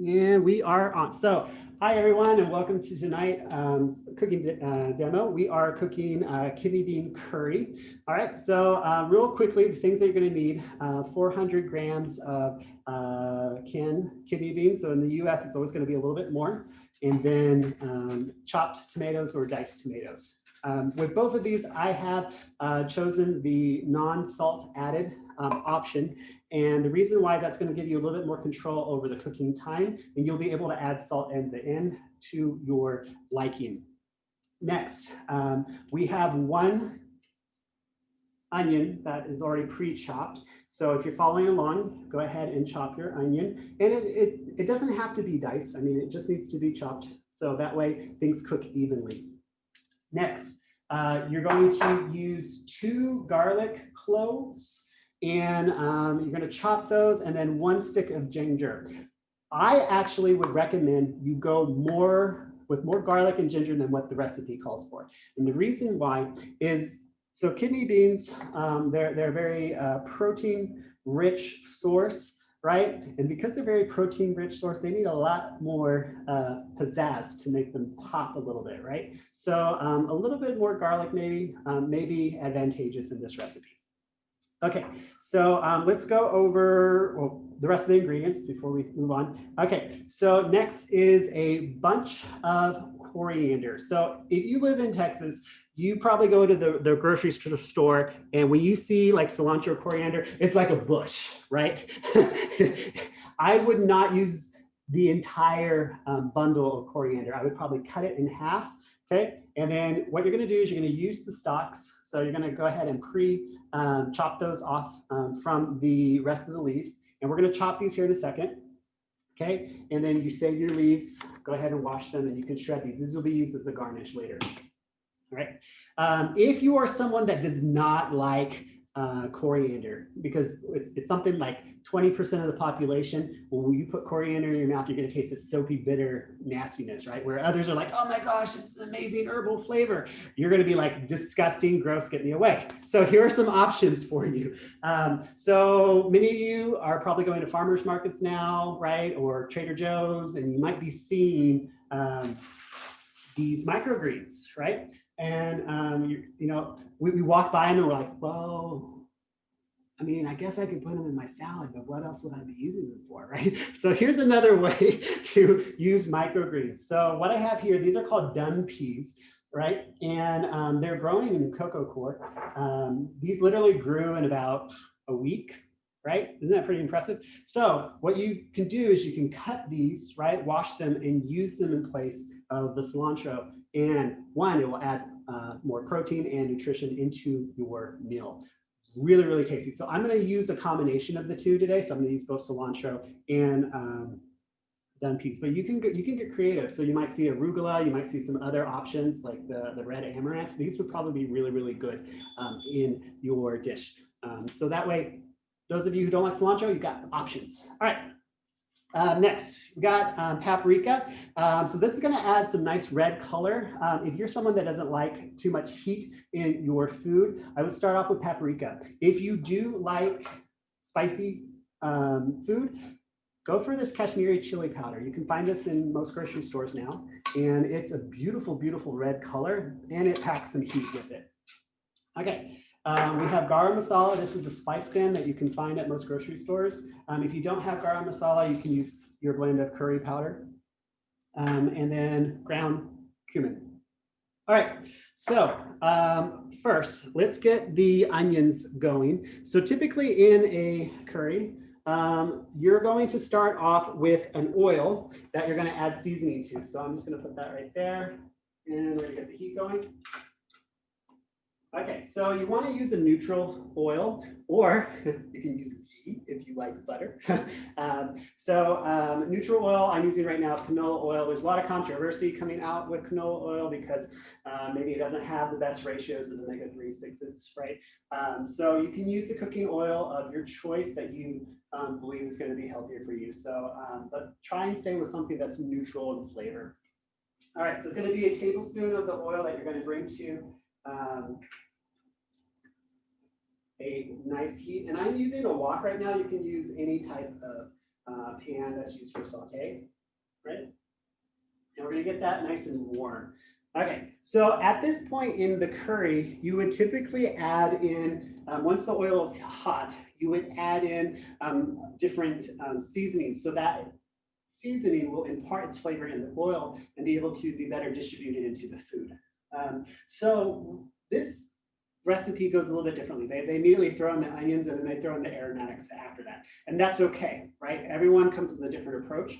And we are on. So, hi everyone, and welcome to tonight's cooking demo. We are cooking kidney bean curry. All right, so real quickly, the things that you're going to need: 400 grams of canned kidney beans. So in the U.S., it's always going to be a little bit more, and then chopped tomatoes or diced tomatoes. With both of these, I have chosen the non-salt added option. And the reason why that's going to give you a little bit more control over the cooking time, and you'll be able to add salt at the end to your liking. Next, we have one onion that is already pre-chopped. So if you're following along, go ahead and chop your onion. And it doesn't have to be diced. I mean, it just needs to be chopped. So that way things cook evenly. Next, you're going to use 2 garlic cloves. And you're going to chop those, and then 1 stick of ginger. I actually would recommend you go with more garlic and ginger than what the recipe calls for. And the reason why is, so kidney beans, they're a very protein-rich source, right? And because they're very protein-rich source, they need a lot more pizzazz to make them pop a little bit, right? So a little bit more garlic may be advantageous in this recipe. Okay, so let's go over the rest of the ingredients before we move on. Okay, so next is a bunch of coriander. So if you live in Texas, you probably go to the grocery store, and when you see like cilantro coriander, it's like a bush, right? I would not use the entire bundle of coriander. I would probably cut it in half, okay? And then what you're gonna do is you're gonna use the stalks. So you're gonna go ahead and chop those off from the rest of the leaves. And we're gonna chop these here in a second, okay? And then you save your leaves, go ahead and wash them, and you can shred these. These will be used as a garnish later, all right? If you are someone that does not like coriander, because it's something like 20% of the population, when you put coriander in your mouth, you're going to taste this soapy, bitter nastiness, right? Where others are like, oh my gosh, this is amazing herbal flavor. You're going to be like, disgusting, gross, get me away. So here are some options for you. So many of you are probably going to farmers markets now, right? Or Trader Joe's, and you might be seeing these microgreens, right? And you know, we walk by them and we're like, well, I mean, I guess I could put them in my salad, but what else would I be using them for, right? So here's another way to use microgreens. So what I have here, these are called dun peas, right? And they're growing in cocoa coir. These literally grew in about a week, right? Isn't that pretty impressive? So what you can do is you can cut these, right? Wash them and use them in place of the cilantro. And one, it will add more protein and nutrition into your meal. Really, really tasty. So I'm going to use a combination of the two today. So I'm going to use both cilantro and dun peas, but you can get creative. So you might see arugula, you might see some other options like the red amaranth. These would probably be really, really good in your dish. So that way, those of you who don't like cilantro, you've got options. All right. Next, we got paprika. So this is going to add some nice red color. If you're someone that doesn't like too much heat in your food, I would start off with paprika. If you do like spicy food, go for this Kashmiri chili powder. You can find this in most grocery stores now, and it's a beautiful, beautiful red color, and it packs some heat with it. Okay. We have garam masala. This is a spice blend that you can find at most grocery stores. If you don't have garam masala, you can use your blend of curry powder and then ground cumin. All right, so first, let's get the onions going. So typically in a curry, you're going to start off with an oil that you're going to add seasoning to. So I'm just going to put that right there, and we're going to get the heat going. Okay, so you want to use a neutral oil, or you can use ghee if you like butter. Neutral oil I'm using right now is canola oil. There's a lot of controversy coming out with canola oil because maybe it doesn't have the best ratios of the omega-3, 6s, right? So you can use the cooking oil of your choice that you believe is going to be healthier for you. So, but try and stay with something that's neutral in flavor. All right, so it's going to be a tablespoon of the oil that you're going to bring to a nice heat. And I'm using a wok right now. You can use any type of pan that's used for saute, right? And we're gonna get that nice and warm. Okay, so at this point in the curry, you would typically add in, once the oil is hot, you would add in different seasonings. So that seasoning will impart its flavor in the oil and be able to be better distributed into the food. So this recipe goes a little bit differently. They immediately throw in the onions and then they throw in the aromatics after that. And that's okay, right? Everyone comes with a different approach.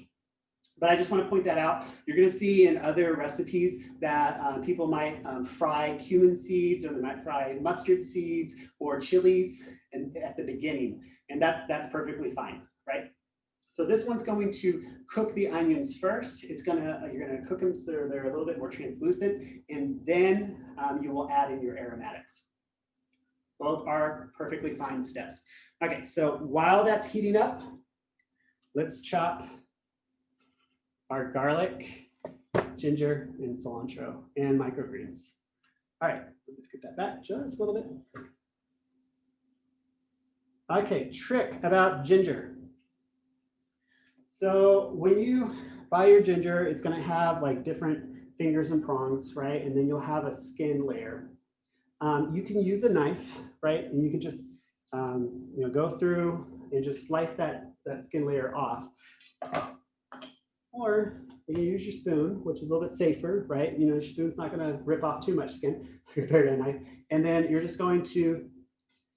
But I just want to point that out. You're going to see in other recipes that people might fry cumin seeds, or they might fry mustard seeds or chilies at the beginning. And that's perfectly fine, right? So this one's going to cook the onions first. You're gonna cook them so they're a little bit more translucent, and then you will add in your aromatics. Both are perfectly fine steps. Okay, so while that's heating up, let's chop our garlic, ginger, and cilantro, and microgreens. All right, let's get that back just a little bit. Okay, trick about ginger. So when you buy your ginger, it's going to have like different fingers and prongs, right? And then you'll have a skin layer. You can use a knife, right? And you can just go through and just slice that skin layer off. Or you can use your spoon, which is a little bit safer, right? Your spoon's not going to rip off too much skin compared to a knife. And then you're just going to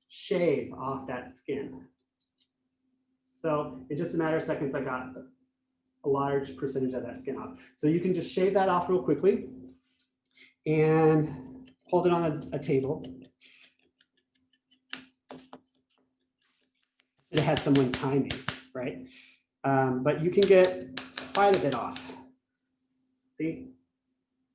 shave off that skin. So in just a matter of seconds, I got a large percentage of that skin off. So you can just shave that off real quickly and hold it on a table. It had someone time me, right? But you can get quite a bit off. See?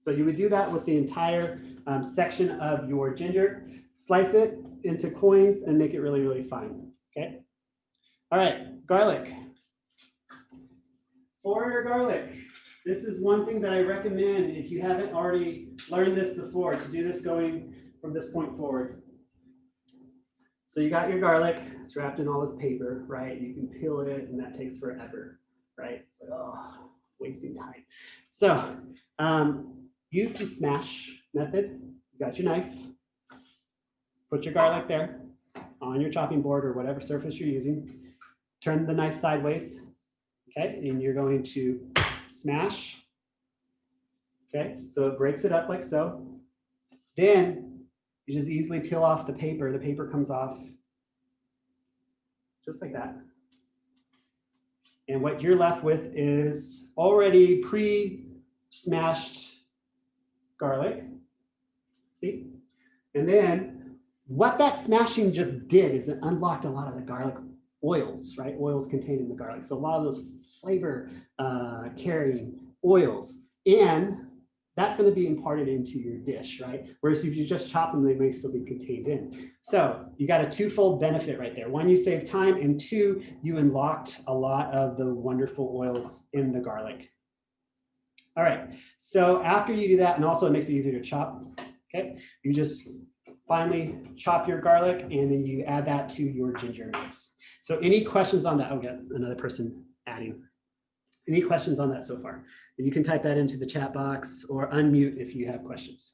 So you would do that with the entire section of your ginger, slice it into coins and make it really, really fine, okay? All right, garlic. For your garlic, this is one thing that I recommend if you haven't already learned this before, to do this going from this point forward. So you got your garlic, it's wrapped in all this paper, right? You can peel it and that takes forever, right? It's like, oh, wasting time. So use the smash method. You got your knife, put your garlic there on your chopping board or whatever surface you're using. Turn the knife sideways, okay? And you're going to smash, okay? So it breaks it up like so. Then you just easily peel off the paper. The paper comes off just like that. And what you're left with is already pre-smashed garlic, see? And then what that smashing just did is it unlocked a lot of the garlic oils, right? Oils contained in the garlic. So a lot of those flavor carrying oils, and that's going to be imparted into your dish, right? Whereas if you just chop them, they may still be contained in. So you got a twofold benefit right there. One, you save time, and two, you unlocked a lot of the wonderful oils in the garlic. All right, so after you do that, and also it makes it easier to chop, okay? You just finally chop your garlic and then you add that to your ginger mix. So any questions on that? Oh, yeah, another person adding. Any questions on that so far? You can type that into the chat box or unmute if you have questions.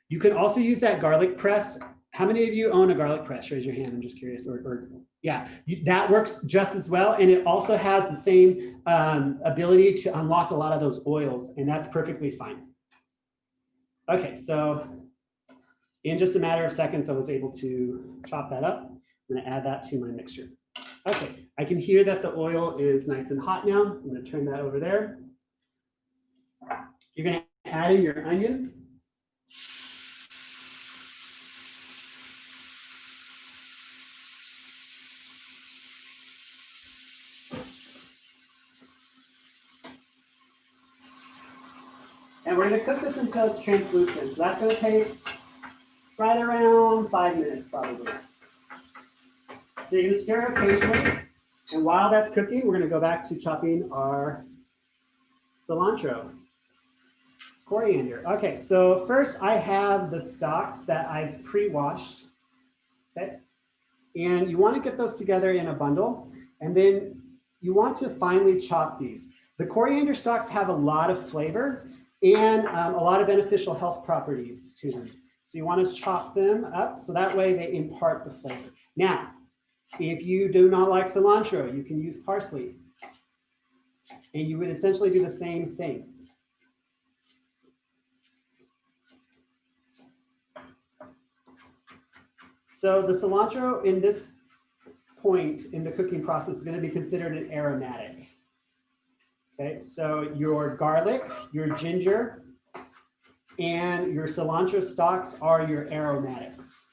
You can also use that garlic press. How many of you own a garlic press? Raise your hand, I'm just curious. Yeah, that works just as well. And it also has the same ability to unlock a lot of those oils, and that's perfectly fine. Okay, so in just a matter of seconds, I was able to chop that up. I'm gonna add that to my mixture. Okay, I can hear that the oil is nice and hot now. I'm gonna turn that over there. You're gonna add in your onion. And we're gonna cook this until it's translucent. So that's gonna take right around 5 minutes probably. So you're gonna stir occasionally. And while that's cooking, we're gonna go back to chopping our cilantro, coriander. Okay, so first I have the stalks that I've pre-washed, okay? And you wanna get those together in a bundle. And then you want to finely chop these. The coriander stalks have a lot of flavor and a lot of beneficial health properties to them. So you want to chop them up so that way they impart the flavor. Now, if you do not like cilantro, you can use parsley. And you would essentially do the same thing. So the cilantro in this point in the cooking process is going to be considered an aromatic. Okay, so your garlic, your ginger, and your cilantro stalks are your aromatics.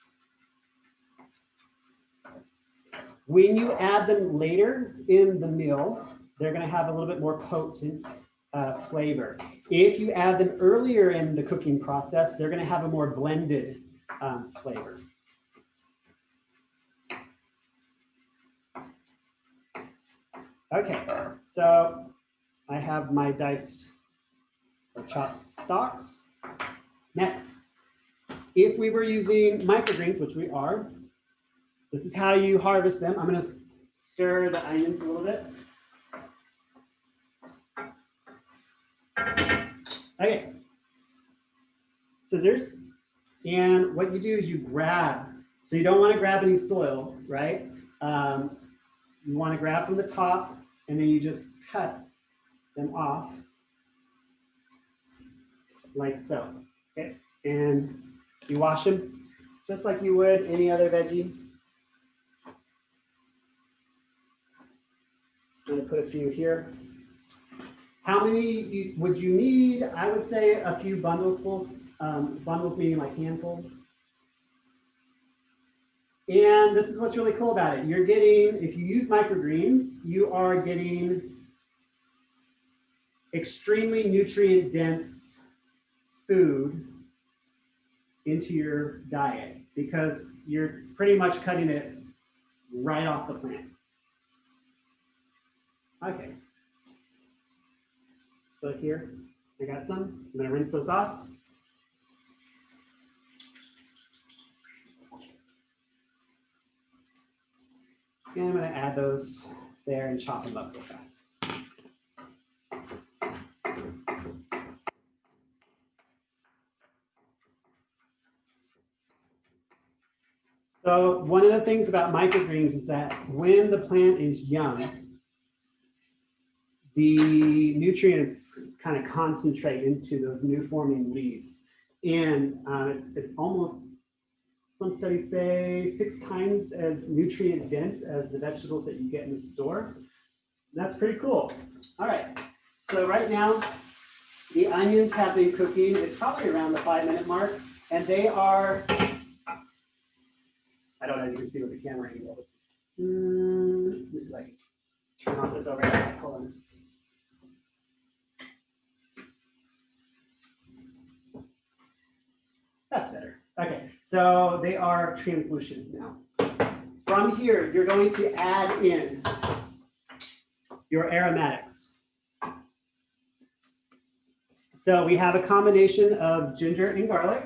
When you add them later in the meal, they're going to have a little bit more potent flavor. If you add them earlier in the cooking process, they're going to have a more blended flavor. Okay, so I have my diced or chopped stalks. Next, if we were using microgreens, which we are, this is how you harvest them. I'm going to stir the onions a little bit. Okay, scissors. And what you do is you grab. So you don't want to grab any soil, right? You want to grab from the top, and then you just cut them off like so. Okay, and you wash them just like you would any other veggie. I'm going to put a few here. How many would you need? I would say a few bundles full. Bundles meaning like handful. And this is what's really cool about it. You're getting, if you use microgreens, you are getting extremely nutrient dense food into your diet because you're pretty much cutting it right off the plant. Okay. So here, I got some. I'm going to rinse those off. And I'm going to add those there and chop them up real fast. So one of the things about microgreens is that when the plant is young, the nutrients kind of concentrate into those new forming leaves. And it's almost, some studies say 6 times as nutrient dense as the vegetables that you get in the store. That's pretty cool. All right, so right now the onions have been cooking. It's probably around the 5-minute mark, and they are, I don't know if you can see with the camera angle. Let's like turn off this overhead. Hold on. That's better. Okay, so they are translucent now. From here, you're going to add in your aromatics. So we have a combination of ginger and garlic.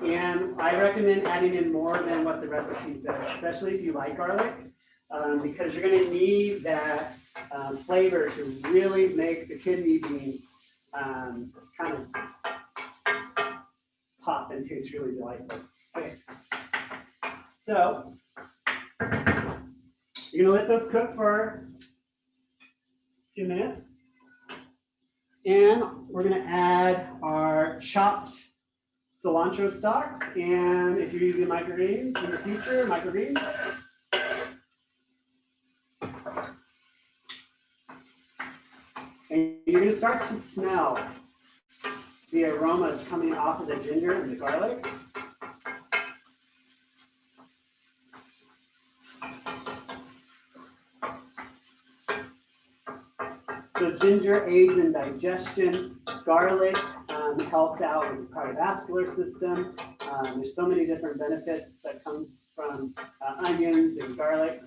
And I recommend adding in more than what the recipe says, especially if you like garlic, because you're going to need that flavor to really make the kidney beans kind of pop and taste really delightful. Okay, so you're gonna let those cook for a few minutes, and we're gonna add our chopped cilantro stalks. And if you're using microgreens in the future, microgreens. And you're going to start to smell the aromas coming off of the ginger and the garlic. So ginger aids in digestion, garlic helps out with the cardiovascular system. There's so many different benefits that come from onions and garlic.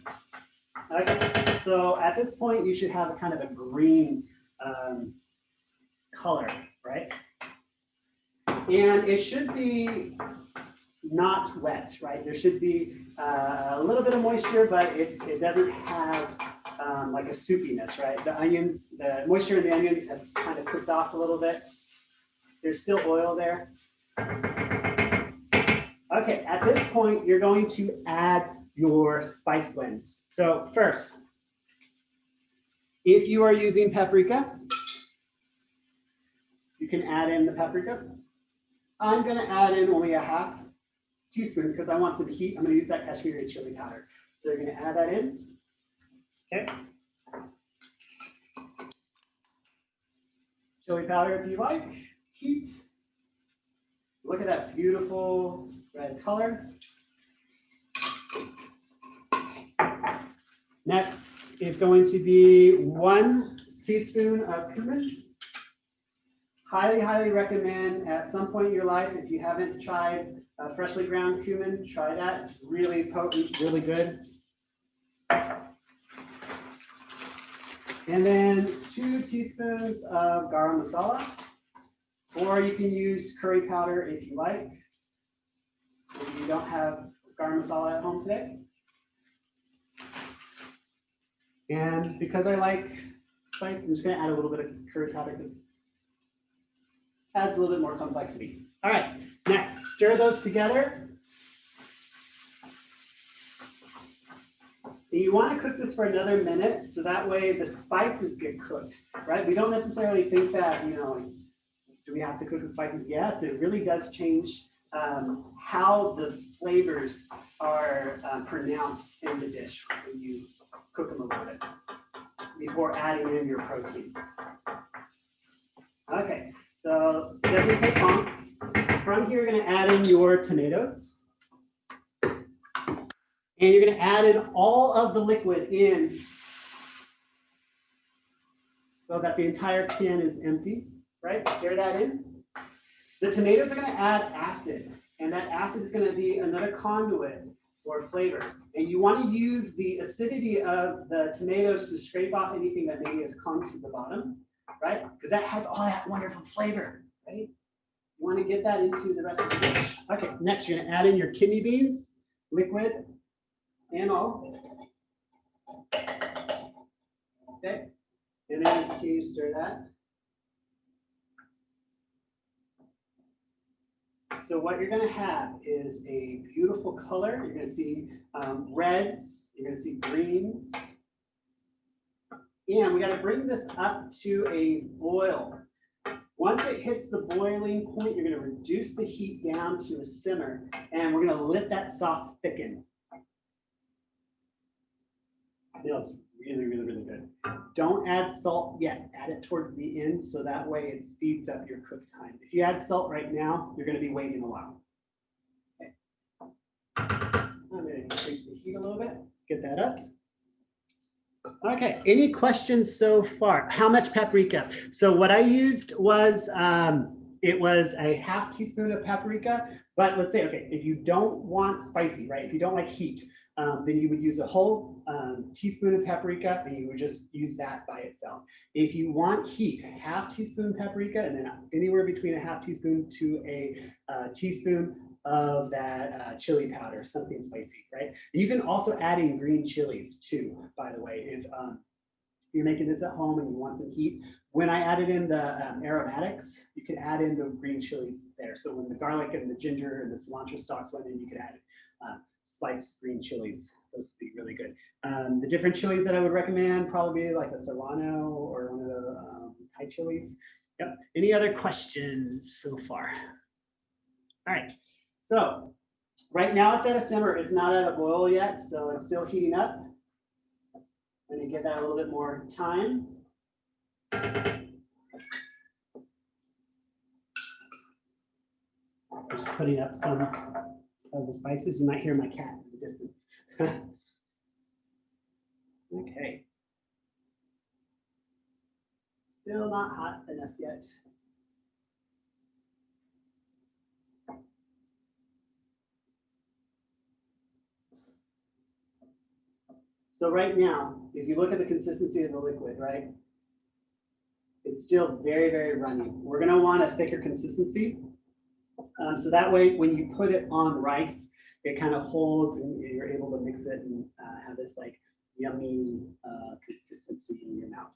Okay, so at this point, you should have a kind of a green color, right? And it should be not wet, right? There should be a little bit of moisture, but it doesn't have like a soupiness, right? The onions, the moisture in the onions have kind of cooked off a little bit. There's still oil there. Okay, at this point, you're going to add your spice blends. So first, if you are using paprika, you can add in the paprika. I'm going to add in only a half teaspoon because I want some heat. I'm going to use that Kashmiri chili powder. So you're going to add that in. Okay. Chili powder if you like. Heat. Look at that beautiful red color. Next is going to be 1 teaspoon of cumin. Highly, highly recommend at some point in your life, if you haven't tried freshly ground cumin, try that. It's really potent, really good. And then 2 teaspoons of garam masala, or you can use curry powder if you like. If you don't have garam masala at home today. And because I like spice, I'm just going to add a little bit of curry powder because adds a little bit more complexity. All right, next, stir those together. You want to cook this for another minute, so that way the spices get cooked, right? We don't necessarily think that, you know, do we have to cook the spices? Yes, it really does change how the flavors are pronounced in the dish when you cook them a little bit before adding in your protein. Okay. So it doesn't take long. From here, you're going to add in your tomatoes. And you're going to add in all of the liquid in so that the entire can is empty, right? Stir that in. The tomatoes are going to add acid, and that acid is going to be another conduit for flavor. And you want to use the acidity of the tomatoes to scrape off anything that maybe has clung to the bottom. Right? Because that has all that wonderful flavor, right? You want to get that into the rest of the dish. Okay, next you're going to add in your kidney beans, liquid and all. Okay, and then you continue to stir that. So what you're going to have is a beautiful color. You're going to see reds, you're going to see greens. And we got to bring this up to a boil. Once it hits the boiling point, you're going to reduce the heat down to a simmer, and we're going to let that sauce thicken. It smells really, really, really good. Don't add salt yet. Add it towards the end, so that way it speeds up your cook time. If you add salt right now, you're going to be waiting a while. Okay. I'm going to increase the heat a little bit. Get that up. Okay, any questions so far? How much paprika? So what I used was, it was a half teaspoon of paprika, but let's say, okay, if you don't want spicy, right? If you don't like heat, then you would use a whole teaspoon of paprika and you would just use that by itself. If you want heat, half teaspoon paprika and then anywhere between a half teaspoon to a teaspoon of that chili powder, something spicy, right? And you can also add in green chilies too, by the way, if you're making this at home and you want some heat. When I added in the aromatics, you can add in the green chilies there. So when the garlic and the ginger and the cilantro stalks went in, you could add spiced green chilies. Those would be really good. The different chilies that I would recommend, probably like a serrano or one of the Thai chilies. Yep. Any other questions so far? All right. So right now it's at a simmer. It's not at a boil yet, so it's still heating up. I'm going to give that a little bit more time. I'm just putting up some of the spices. You might hear my cat in the distance. Okay. Still not hot enough yet. So right now, if you look at the consistency of the liquid, right, it's still very, very runny. We're going to want a thicker consistency. So that way, when you put it on rice, it kind of holds and you're able to mix it and have this like yummy consistency in your mouth.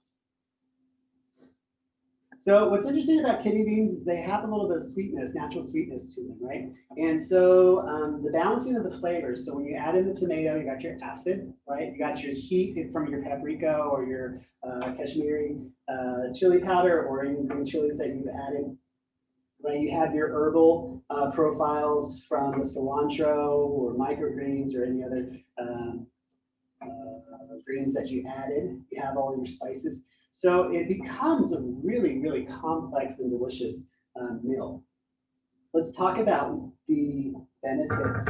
So what's interesting about kidney beans is they have a little bit of sweetness, natural sweetness to them, right? And so the balancing of the flavors. So when you add in the tomato, you got your acid, right? You got your heat from your paprika or your Kashmiri chili powder or any green chilies that you've added. Right, you have your herbal profiles from the cilantro or microgreens or any other greens that you added. You have all your spices. So it becomes a really, really complex and delicious meal. Let's talk about the benefits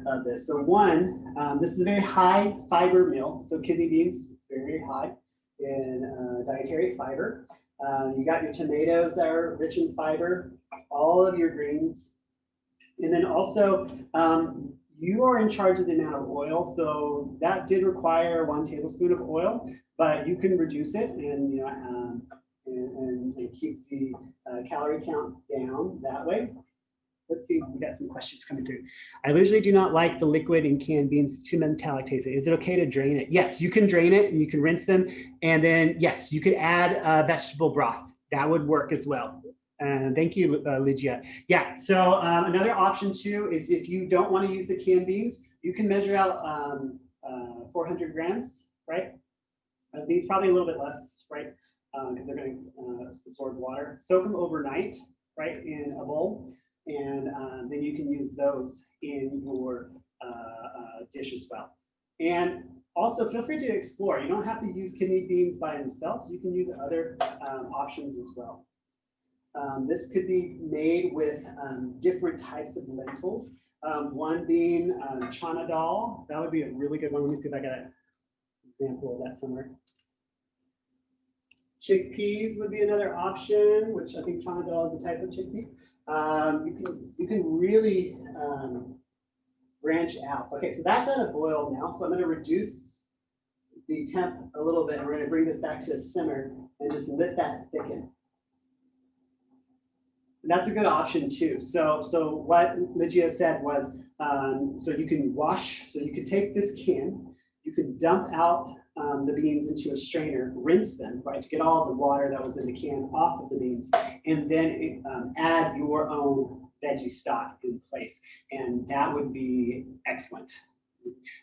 of this. So one, this is a very high fiber meal. So kidney beans, very, very high in dietary fiber. You got your tomatoes that are rich in fiber, all of your greens. And then also, you are in charge of the amount of oil. So that did require 1 tablespoon of oil, but you can reduce it and, you know, and keep the calorie count down that way. Let's see, we got some questions coming through. I usually do not like the liquid in canned beans, too metallic taste. Is it okay to drain it? Yes, you can drain it and you can rinse them. And then, yes, you could add vegetable broth. That would work as well. And thank you, Lygia. Yeah, so another option too is if you don't want to use the canned beans, you can measure out 400 grams, right? Beans probably a little bit less, right? Because they're going to absorb water. Soak them overnight, right, in a bowl. And then you can use those in your dish as well. And also feel free to explore. You don't have to use kidney beans by themselves. You can use other options as well. This could be made with different types of lentils. One being chana dal. That would be a really good one. Let me see if I got an example of that somewhere. Chickpeas would be another option, which I think chana dal is a type of chickpea. You can really branch out. Okay, so that's at a boil now. So I'm going to reduce the temp a little bit. And we're going to bring this back to a simmer and just let that thicken. And that's a good option too. So what Lygia said was, so you can wash. So you could take this can, you could dump out the beans into a strainer, rinse them, right, to get all the water that was in the can off of the beans, and then add your own veggie stock in place, and that would be excellent.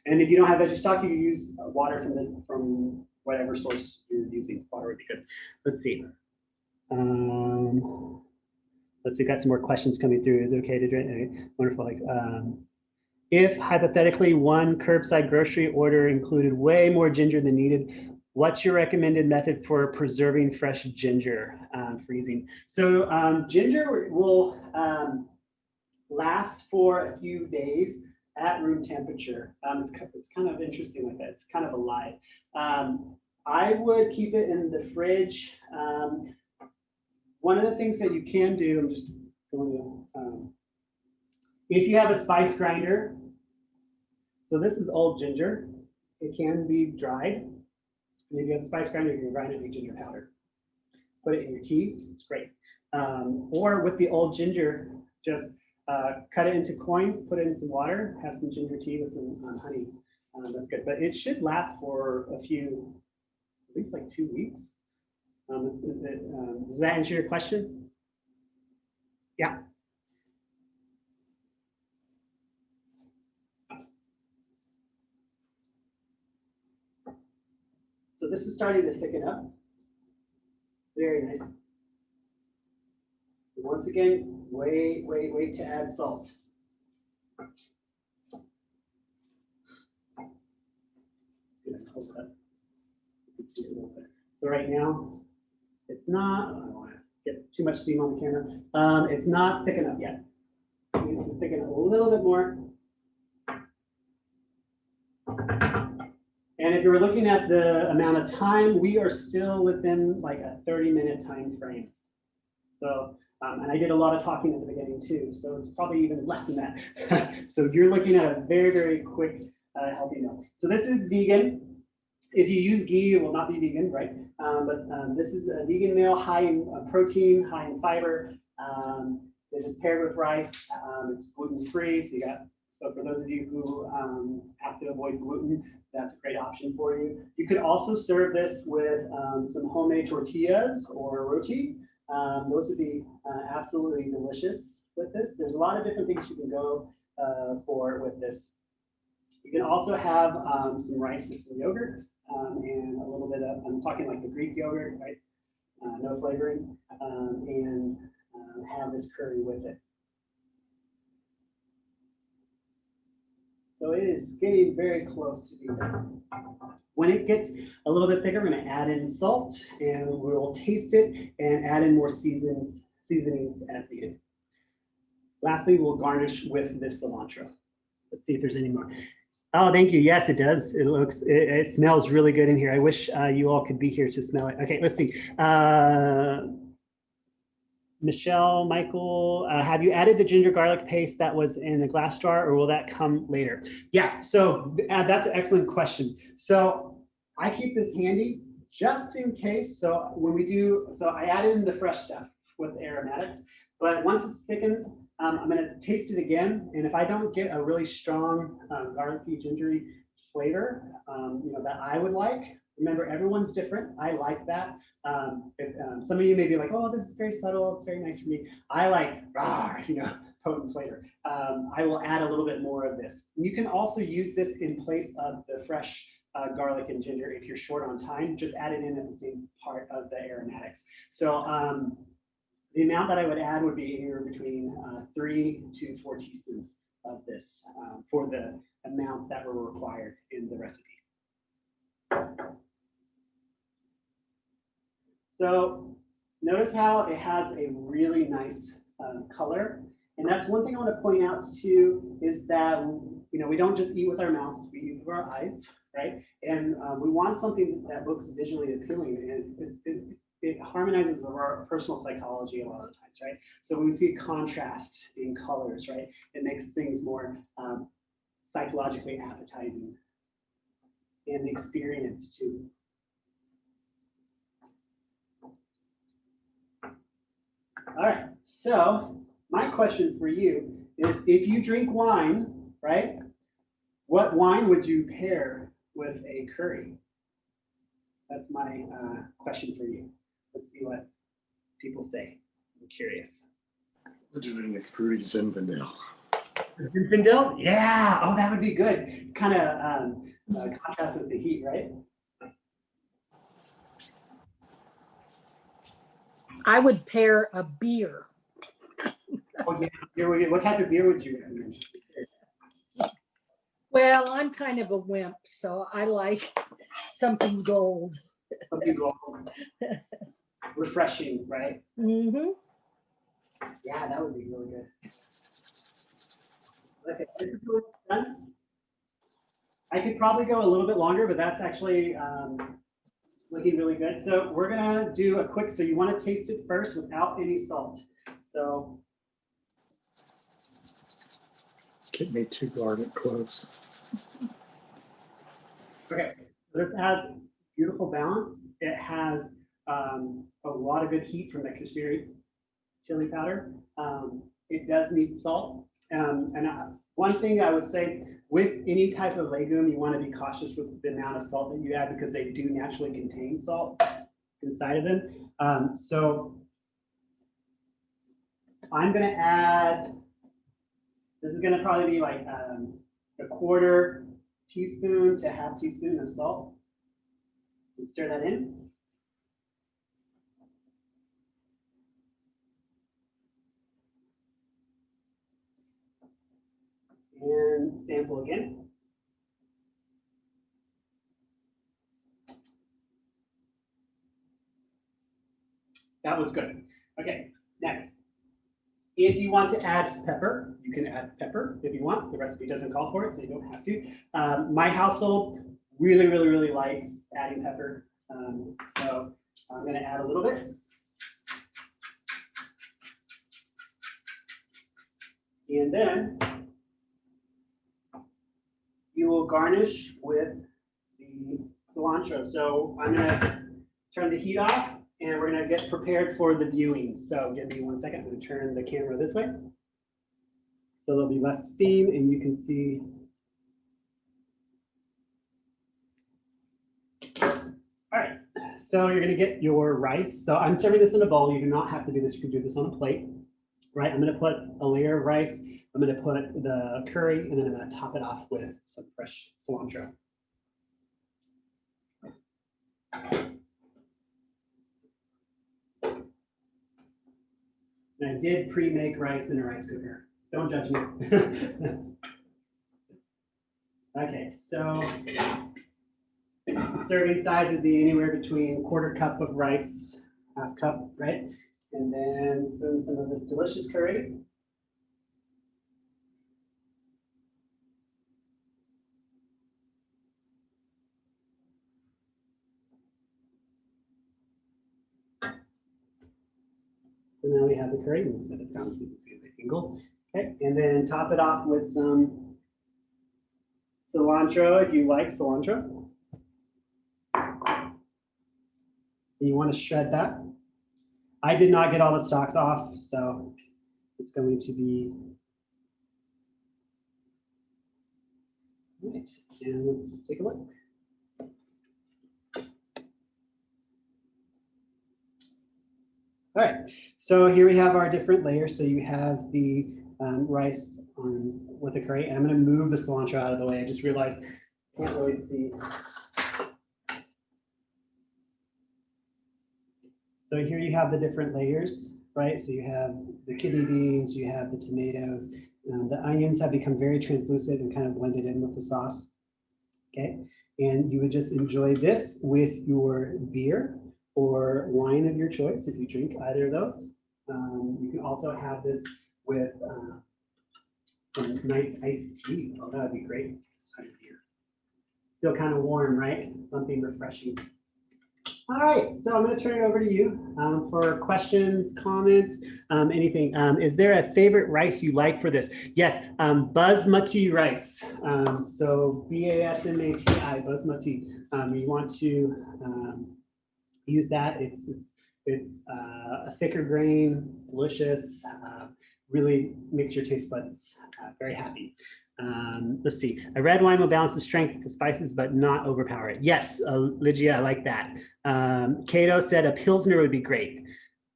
And if you don't have veggie stock, you can use water from whatever source you're using. Water would be good. Let's see. Let's see. Got some more questions coming through. Is it okay to drink? Okay. Wonderful. Like. If hypothetically one curbside grocery order included way more ginger than needed, what's your recommended method for preserving fresh ginger, freezing? So ginger will last for a few days at room temperature. It's kind of interesting like that. It's kind of alive. I would keep it in the fridge. One of the things that you can do, I'm just going to, if you have a spice grinder, so this is old ginger. It can be dried. And if you have a spice grinder, you can grind it into ginger powder. Put it in your tea, it's great. Or with the old ginger, just cut it into coins, put it in some water, have some ginger tea with some honey. That's good, but it should last for a few, at least like 2 weeks. Does that answer your question? Yeah. So this is starting to thicken up. Very nice. And once again, wait to add salt. So right now, it's not, I don't want to get too much steam on the camera. It's not thick enough yet. It needs to thicken up a little bit more. And if you're looking at the amount of time, we are still within like a 30-minute time frame. So, and I did a lot of talking at the beginning too, so it's probably even less than that. So you're looking at a very, very quick, healthy meal. So this is vegan. If you use ghee, it will not be vegan, right? But this is a vegan meal, high in protein, high in fiber. If it's paired with rice, it's gluten-free. So for those of you who have to avoid gluten, that's a great option for you. You could also serve this with some homemade tortillas or roti. Those would be absolutely delicious with this. There's a lot of different things you can go for with this. You can also have some rice with some yogurt and a little bit of, I'm talking like the Greek yogurt, right? No flavoring, and have this curry with it. So it is getting very close to being done. When it gets a little bit thicker, we're going to add in salt, and we'll taste it and add in more seasonings as needed. Lastly, we'll garnish with this cilantro. Let's see if there's any more. Oh, thank you. Yes, it does. It smells really good in here. I wish you all could be here to smell it. Okay, let's see. Michelle, Michael, have you added the ginger garlic paste that was in the glass jar, or will that come later? Yeah, so that's an excellent question. So I keep this handy just in case. So when we do, so I added in the fresh stuff with the aromatics, but once it's thickened, I'm going to taste it again. And if I don't get a really strong garlicky, gingery flavor, that I would like, remember, everyone's different. I like that. Some of you may be like, oh, this is very subtle. It's very nice for me. I like, potent flavor. I will add a little bit more of this. You can also use this in place of the fresh garlic and ginger if you're short on time. Just add it in at the same part of the aromatics. So the amount that I would add would be anywhere between 3 to 4 teaspoons of this for the amounts that were required in the recipe. So notice how it has a really nice color. And that's one thing I want to point out too, is that we don't just eat with our mouths, we eat with our eyes, right? And we want something that looks visually appealing. And it harmonizes with our personal psychology a lot of times, right? So when we see contrast in colors, right, it makes things more psychologically appetizing, and the experience too. All right, so my question for you is, if you drink wine, right, what wine would you pair with a curry? That's my question for you. Let's see what people say. I'm curious. We're doing a fruity Zinfandel. Zinfandel? Yeah. Oh, that would be good. Kind of contrast with the heat, right? I would pair a beer. Oh, yeah. What type of beer would you recommend? Well, I'm kind of a wimp, so I like something gold. Something gold. Refreshing, right? Mm-hmm. Yeah, that would be really good. Okay, this is what it's done. I could probably go a little bit longer, but that's actually looking really good. So we're gonna do a quick, so you wanna taste it first without any salt. So. Get me 2 garlic cloves. Okay, this has beautiful balance. It has a lot of good heat from the Kashmiri chili powder. It does need salt. One thing I would say, with any type of legume, you want to be cautious with the amount of salt that you add, because they do naturally contain salt inside of them. So I'm going to add, this is going to probably be like a 1/4 teaspoon to 1/2 teaspoon of salt. And stir that in. And sample again. That was good. Okay, next. If you want to add pepper, you can add pepper if you want. The recipe doesn't call for it, so you don't have to. My household really likes adding pepper. So I'm going to add a little bit. And then you will garnish with the cilantro. So I'm going to turn the heat off, and we're gonna get prepared for the viewing. So give me 1 second, I'm gonna turn the camera this way. So there'll be less steam and you can see. All right, so you're gonna get your rice. So I'm serving this in a bowl. You do not have to do this, you can do this on a plate, right? I'm gonna put a layer of rice. I'm gonna put the curry and then I'm gonna top it off with some fresh cilantro. And I did pre-make rice in a rice cooker. Don't judge me. Okay, so serving size would be anywhere between 1/4 cup of rice, 1/2 cup, right? And then spoon some of this delicious curry. So now we have the curry. We'll set it down so you can see the angle. Okay, and then top it off with some cilantro if you like cilantro. You want to shred that. I did not get all the stalks off, so it's going to be. All right, and let's take a look. All right, so here we have our different layers. So you have the rice on with the curry. I'm going to move the cilantro out of the way. I just realized I can't really see. So here you have the different layers, right? So you have the kidney beans, you have the tomatoes. The onions have become very translucent and kind of blended in with the sauce. Okay, and you would just enjoy this with your beer or wine of your choice if you drink either of those. You can also have this with some nice iced tea. Oh, that would be great this time of year. Still kind of warm, right? Something refreshing. All right, so I'm going to turn it over to you for questions, comments, anything. Is there a favorite rice you like for this? Yes, basmati rice. So B-A-S-M-A-T-I, basmati. You want to use that. It's a thicker grain, delicious, really makes your taste buds very happy. Let's see. A red wine will balance the strength of the spices, but not overpower it. Yes, Lygia, I like that. Cato said a Pilsner would be great.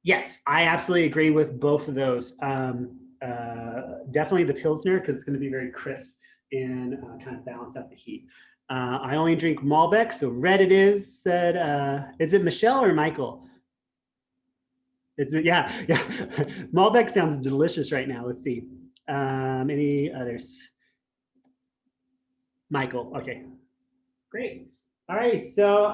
Yes, I absolutely agree with both of those. Definitely the Pilsner, because it's going to be very crisp and kind of balance out the heat. I only drink Malbec, so red it is, said, is it Michelle or Michael? Yeah. Malbec sounds delicious right now. Let's see. Any others? Michael, okay, great. All right, so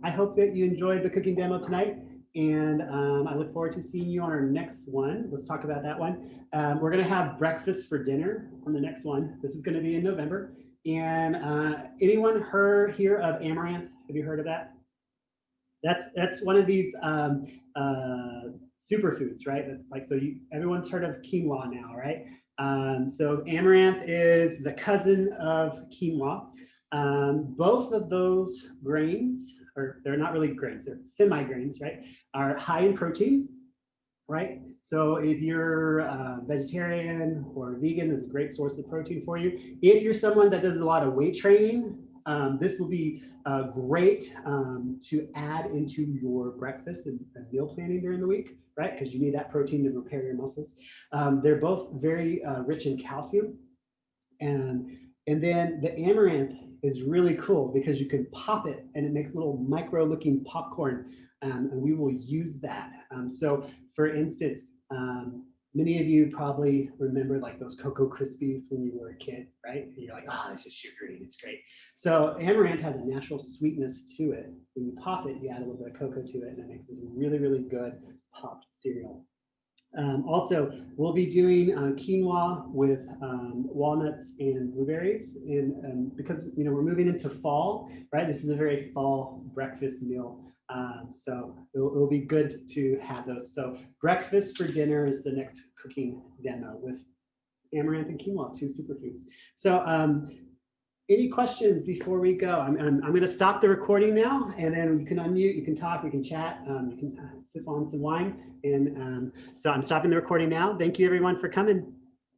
I hope that you enjoyed the cooking demo tonight, and I look forward to seeing you on our next one. Let's talk about that one. We're gonna have breakfast for dinner on the next one. This is gonna be in November. And anyone here of amaranth? Have you heard of that? That's one of these superfoods, right? That's like, so everyone's heard of quinoa now, right? So amaranth is the cousin of quinoa. Both of those grains, or they're not really grains, they're semi-grains, right? Are high in protein, right? So if you're vegetarian or vegan, is a great source of protein for you. If you're someone that does a lot of weight training, this will be great to add into your breakfast and meal planning during the week, right? Because you need that protein to repair your muscles. They're both very rich in calcium. And then the amaranth is really cool because you can pop it and it makes little micro looking popcorn, and we will use that. So for instance, many of you probably remember like those Cocoa Krispies when you were a kid, right? And you're like, oh, this is sugary, it's great. So amaranth has a natural sweetness to it. When you pop it, you add a little bit of cocoa to it, and it makes this really, really good popped cereal. Also, we'll be doing quinoa with walnuts and blueberries, and because we're moving into fall, right? This is a very fall breakfast meal. So it'll be good to have those. So breakfast for dinner is the next cooking demo with amaranth and quinoa, two superfoods. So any questions before we go? I'm going to stop the recording now, and then you can unmute, you can talk, you can chat, you can sip on some wine. And so I'm stopping the recording now. Thank you everyone for coming.